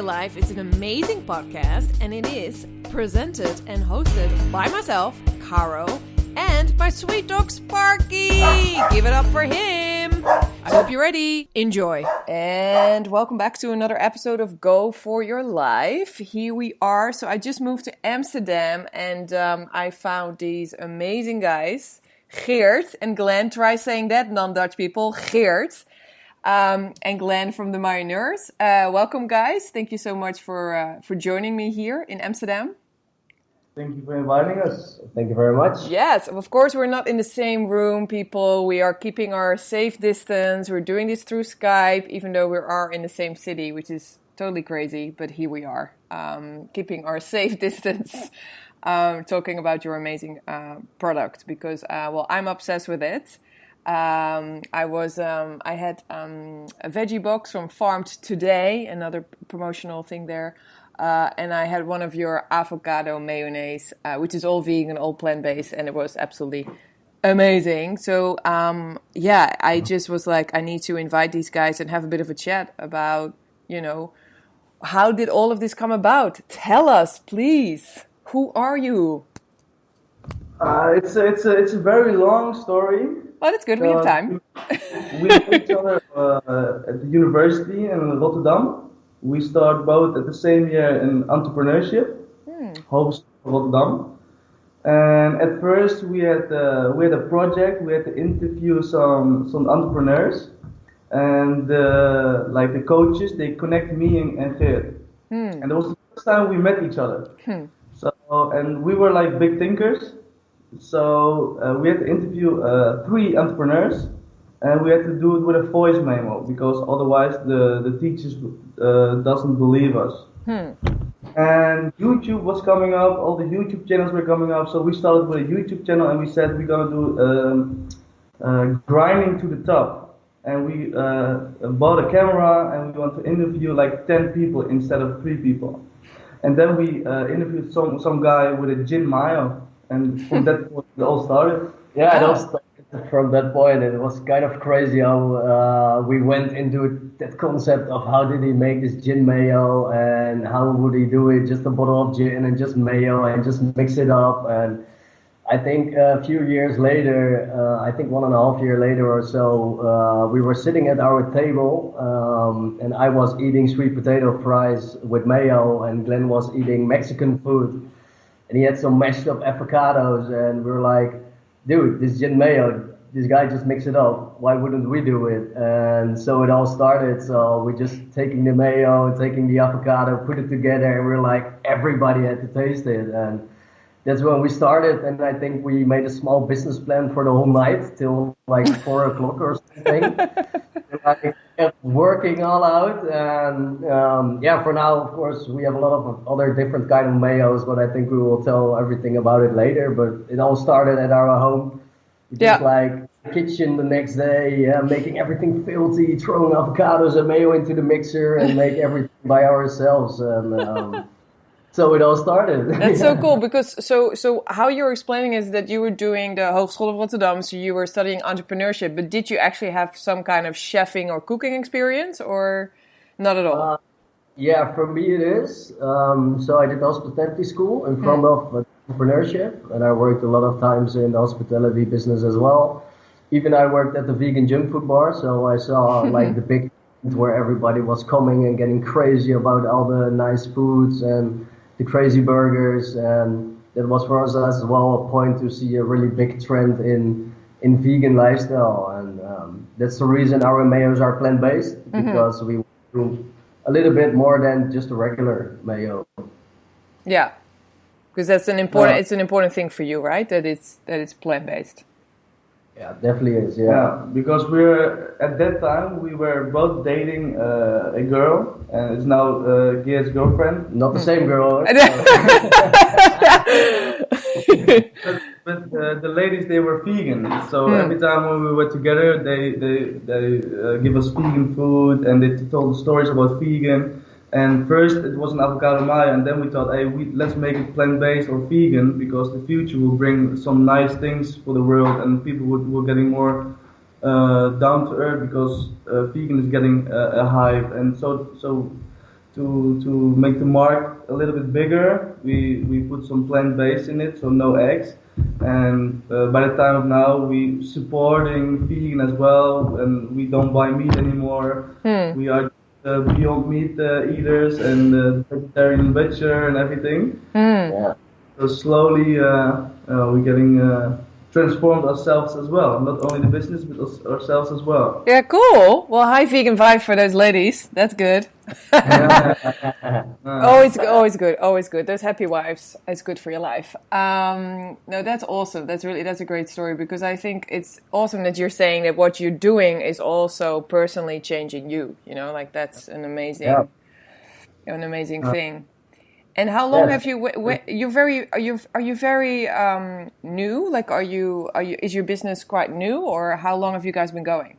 Life is an amazing podcast, and it is presented and hosted by myself, Caro, and my sweet dog Sparky. Give it up for him. I hope you're ready. Enjoy. And welcome back to another episode of Go For Your Life. Here we are. So I just moved to Amsterdam, and I found these amazing guys, Geert and Glenn. Try saying that, non-Dutch people. Geert. And Glenn from the Mayoneurs. Welcome, guys. Thank you so much for joining me here in Amsterdam. Thank you for inviting us. Thank you very much. Yes, of course, we're not in the same room, people. We are keeping our safe distance. We're doing this through Skype, even though we are in the same city, which is totally crazy. But here we are, keeping our safe distance, talking about your amazing product because, I'm obsessed with it. I had a veggie box from Farmed Today, another promotional thing there, and I had one of your avocado mayonnaise, which is all vegan, all plant-based, and it was absolutely amazing. So, I just was like, I need to invite these guys and have a bit of a chat about, how did all of this come about? Tell us, please. Who are you? It's a very long story. Oh, that's good. We have time. We met each other at the university in Rotterdam. We started both at the same year in entrepreneurship, Hogeschool Rotterdam. And at first we had a project. We had to interview some entrepreneurs, and the coaches, they connect me and Geert. And it was the first time we met each other. So and we were like big thinkers. So we had to interview 3 entrepreneurs, and we had to do it with a voice memo because otherwise the teachers doesn't believe us. And YouTube was coming up, all the YouTube channels were coming up, so we started with a YouTube channel and we said we're gonna do grinding to the top. And we bought a camera and we want to interview like 10 people instead of 3 people. And then we interviewed some guy with a gin mayo. And from that point, it all started. Yeah, it all started from that point. And it was kind of crazy how we went into that concept of how did he make this gin mayo and how would he do it? Just a bottle of gin and just mayo and just mix it up. And I think a few years later, I think 1.5 years later or so, we were sitting at our table and I was eating sweet potato fries with mayo and Glenn was eating Mexican food. And he had some mashed up avocados, and we were like, dude, this gin mayo, this guy just mixed it up. Why wouldn't we do it? And so it all started. So we just taking the mayo, taking the avocado, put it together, and we were like, everybody had to taste it. And that's when we started. And I think we made a small business plan for the whole night till like 4 o'clock or something. And I kept working all out. And for now, of course, we have a lot of other different kind of mayos, but I think we will tell everything about it later. But it all started at our home. Just like kitchen the next day, making everything filthy, throwing avocados and mayo into the mixer and make everything by ourselves. And so it all started. That's so cool because so how you're explaining is that you were doing the Hogeschool of Rotterdam, so you were studying entrepreneurship, but did you actually have some kind of chefing or cooking experience or not at all? For me it is. So I did hospitality school in front of entrepreneurship, and I worked a lot of times in the hospitality business as well. Even I worked at the vegan junk food bar, so I saw like the big where everybody was coming and getting crazy about all the nice foods and the crazy burgers, and that was for us as well a point to see a really big trend in vegan lifestyle, and that's the reason our mayos are plant-based because we do a little bit more than just a regular mayo. Yeah, because that's an important it's an important thing for you, right? That it's plant-based. Yeah, definitely is. Yeah, because at that time we were both dating a girl, and it's now Geert's girlfriend. Not the same girl. But the ladies, they were vegan, so every time when we were together, they give us vegan food, and they told stories about vegan. And first it was an avocado mayo, and then we thought, hey, let's make it plant-based or vegan, because the future will bring some nice things for the world, and people were getting more down to earth, because vegan is getting a hype. And so to make the mark a little bit bigger, we put some plant-based in it, so no eggs. And by the time of now, we supporting vegan as well, and we don't buy meat anymore. We are beyond meat eaters and vegetarian butcher and everything. Yeah. So slowly we're getting transformed ourselves as well. Not only the business, but ourselves as well. Yeah, cool. Well, high vegan vibe for those ladies. That's good. Always good. Those happy wives, it's good for your life. No, that's awesome. That's a great story, because I think it's awesome that you're saying that what you're doing is also personally changing you. You know, like that's an amazing thing. And how long have you? Are you very new? Like, is your business quite new, or how long have you guys been going?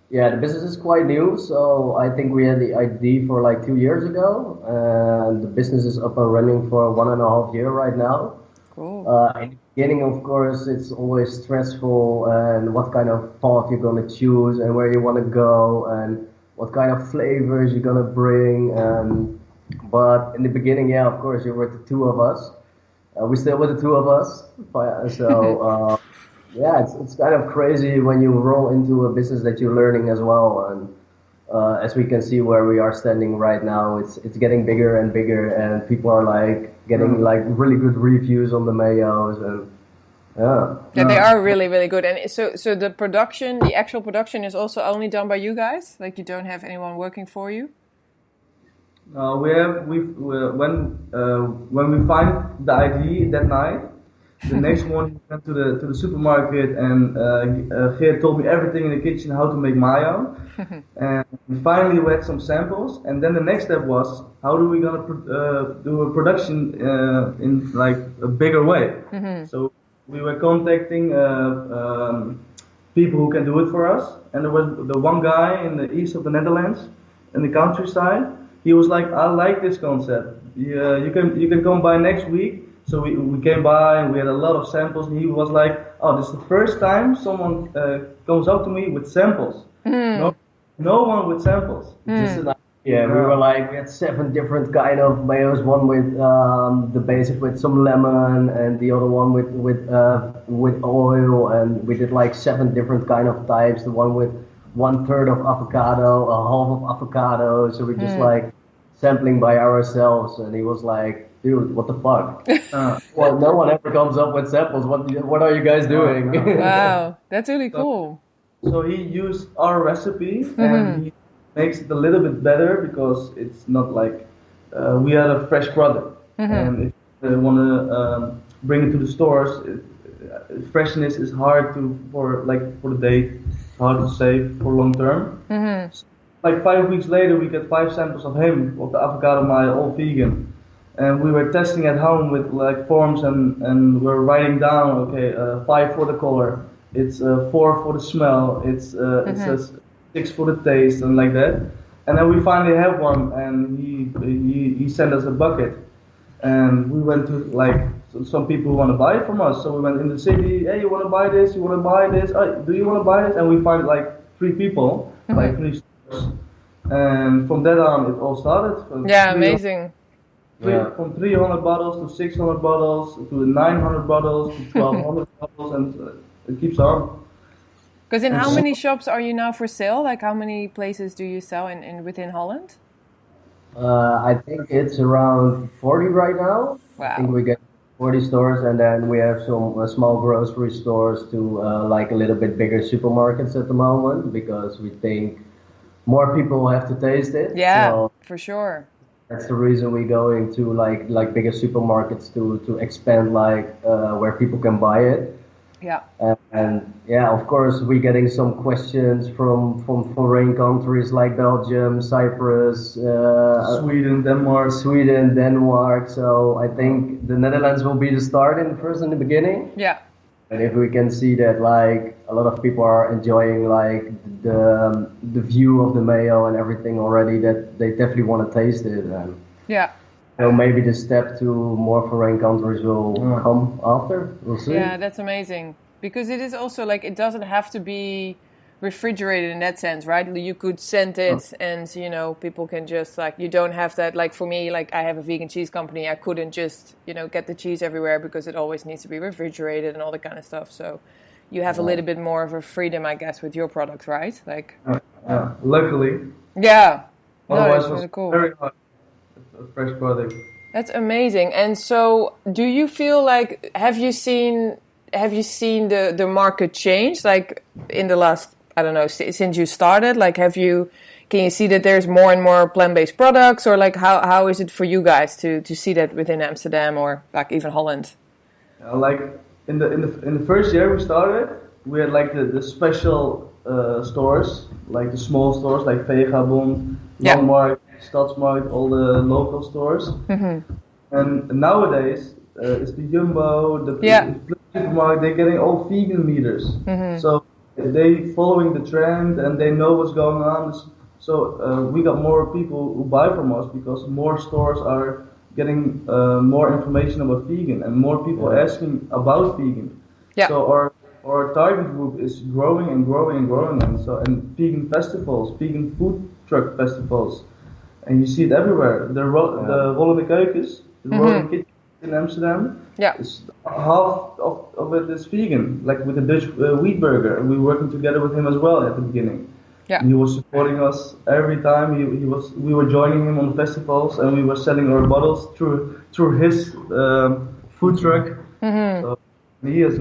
Yeah, the business is quite new, so I think we had the idea for like 2 years ago, and the business is up and running for 1.5 years right now. Cool. In the beginning, of course, it's always stressful, and what kind of pot you're gonna choose, and where you want to go, and what kind of flavors you're gonna bring. But in the beginning, yeah, of course, you were the two of us. We still were the two of us. So yeah, it's kind of crazy when you roll into a business that you're learning as well. And as we can see where we are standing right now, it's getting bigger and bigger, and people are like getting like really good reviews on the mayos, and yeah, they are really, really good. And so the actual production is also only done by you guys? Like, you don't have anyone working for you? When we find the idea that night, the next morning we went to the supermarket, and Geert told me everything in the kitchen how to make mayo. And finally we had some samples, and then the next step was, how are we gonna do a production in like a bigger way? So we were contacting people who can do it for us, and there was the one guy in the east of the Netherlands, in the countryside. He was like, I like this concept. You can come by next week. So we came by, and we had a lot of samples, and he was like, oh, this is the first time someone comes up to me with samples. No one with samples. We were like, we had 7 different kind of mayos, one with the basic with some lemon, and the other one with oil, and we did like 7 different kind of types, the one with 1/3 of avocado, a half of avocado, so we just like sampling by ourselves, and he was like, dude, what the fuck? Well, no one ever comes up with samples. What are you guys doing? Wow, that's really cool. So he used our recipe, and he makes it a little bit better, because it's not like we had a fresh product, and if they want to bring it to the stores, freshness is hard for the date, hard to save for long term. So, like 5 weeks later, we get 5 samples of him, of the avocado mayo, all vegan. And we were testing at home with like forms, and we're writing down, okay, 5 for the color, it's 4 for the smell, it says 6 for the taste, and like that. And then we finally have one, and he sent us a bucket, and we went to like some people who want to buy it from us. So we went in the city, hey, you want to buy this? You want to buy this? Do you want to buy this? And we find like 3 people, like 3 stores, and from that on it all started. Yeah, amazing. From 300 bottles to 600 bottles to 900 bottles to 1200 bottles, and it keeps on. Because in how many shops are you now for sale? Like, how many places do you sell in within Holland? I think it's around 40 right now. Wow. I think we get 40 stores, and then we have some small grocery stores to like a little bit bigger supermarkets at the moment, because we think more people have to taste it. Yeah, so for sure. That's the reason we go into like bigger supermarkets to expand like where people can buy it. Yeah. And yeah, of course, we're getting some questions from foreign countries like Belgium, Cyprus, Sweden, Denmark. So I think the Netherlands will be the start in the beginning. Yeah. And if we can see that like a lot of people are enjoying like the view of the mayo and everything already, that they definitely want to taste it. And yeah. So maybe the step to more foreign countries will come after. We'll see. Yeah, that's amazing. Because it is also like, it doesn't have to be refrigerated in that sense, right? You could send it and, you know, people can just like, you don't have that, like for me, like I have a vegan cheese company. I couldn't just, you know, get the cheese everywhere because it always needs to be refrigerated and all that kind of stuff. So you have a little bit more of a freedom, I guess, with your products, right? Like, luckily. Yeah. No, Otherwise, that's really cool. Very hard. A fresh product. That's amazing. And so, do you feel like have you seen the market change like in the last, I don't know, since you started? Like, can you see that there's more and more plant-based products, or like how is it for you guys to see that within Amsterdam or like even Holland? Like in the first year we started, we had like the special stores, like the small stores like Vegabond, Landmark, Stadsmarkt, all the local stores. And nowadays it's the Jumbo, the supermarket. They're getting all vegan meters, so they following the trend and they know what's going on. So we got more people who buy from us because more stores are getting more information about vegan and more people asking about vegan. So our target group is growing and growing and growing, and vegan festivals, vegan food truck festivals, and you see it everywhere. The Rollende Keukens, the Rolling Kitchen in Amsterdam, half of it is vegan, like with the Dutch wheat burger, and we're working together with him as well at the beginning. And he was supporting us every time. We were joining him on festivals, and we were selling our bottles through his food truck. So he has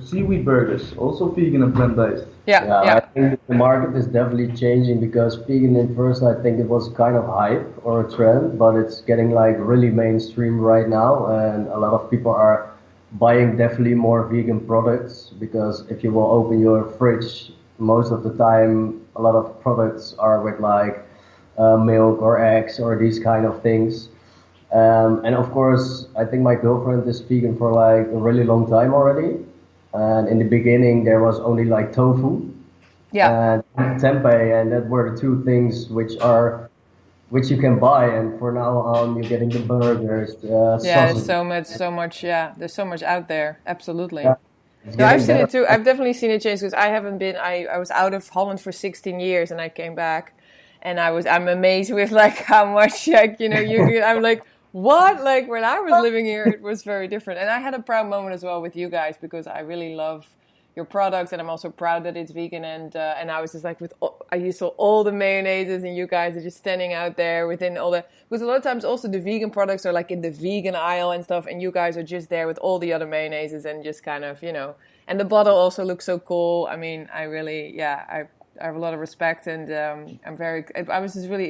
seaweed burgers, also vegan and plant-based. I think the market is definitely changing because vegan in first, I think it was kind of hype or a trend, but it's getting like really mainstream right now, and a lot of people are buying definitely more vegan products because if you will open your fridge, most of the time a lot of products are with like milk or eggs or these kind of things. And of course, I think my girlfriend is vegan for like a really long time already. And in the beginning, there was only like tofu and tempeh, and that were the two things which you can buy. And for now on, you're getting the burgers, there's so much. Yeah, there's so much out there. Absolutely. No, I've seen it too. I've definitely seen it change because I haven't been. I was out of Holland for 16 years, and I came back, and I'm amazed with like how much like you know I'm like. What? Like when I was living here, it was very different. And I had a proud moment as well with you guys because I really love your products, and I'm also proud that it's vegan. And I was just like, I saw all the mayonnaises, and you guys are just standing out there within all the. Because a lot of times also the vegan products are like in the vegan aisle and stuff, and you guys are just there with all the other mayonnaises and just kind of And the bottle also looks so cool. I mean, I really, I have a lot of respect, and it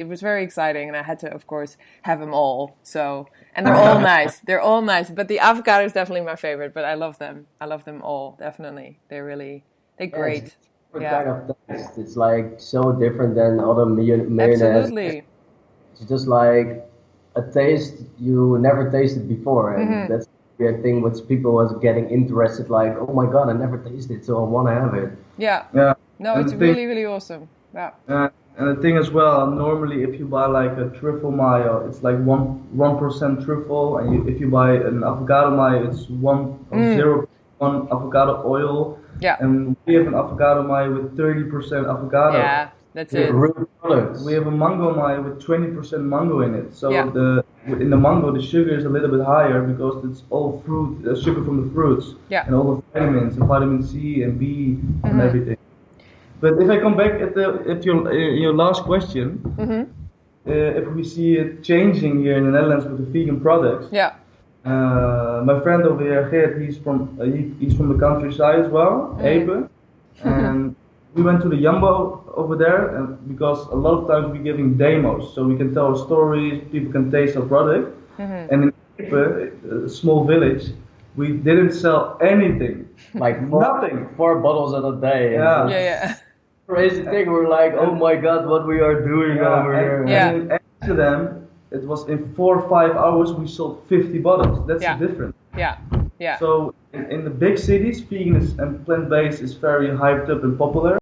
was very exciting, and I had to, of course, have them all. So, and they're all nice. They're all nice, but the avocado is definitely my favorite. But I love them. I love them all, definitely. They're great. Kind of taste. It's like so different than other mayonnaise. Absolutely. It's just like a taste you never tasted before, and that's the thing which people was getting interested. Like, oh my god, I never tasted it, so I want to have it. Yeah. No, it's really, really awesome. Yeah. And the thing as well, normally if you buy like a truffle mayo, it's like 1% truffle, and if you buy an avocado mayo, it's 0.1 avocado oil. Yeah. And we have an avocado mayo with 30% avocado. Yeah, that's it. We have a mango mayo with 20% mango in it. So in the mango, the sugar is a little bit higher because it's all fruit, sugar from the fruits, and all the vitamins and vitamin C and B and everything. But if I come back at your last question, if we see it changing here in the Netherlands with the vegan products, my friend over here, Geert, he's from the countryside as well, Epe, and we went to the Jumbo over there, and because a lot of times we're giving demos, so we can tell stories, people can taste our product, and in Epe, a small village, we didn't sell anything, like nothing, 4 bottles a day. Yeah. Crazy thing. We're like, oh my god, what we are doing over here. And in Amsterdam, it was in 4 or 5 hours we sold 50 bottles. That's the difference. Yeah. So in the big cities, vegan and plant-based is very hyped up and popular.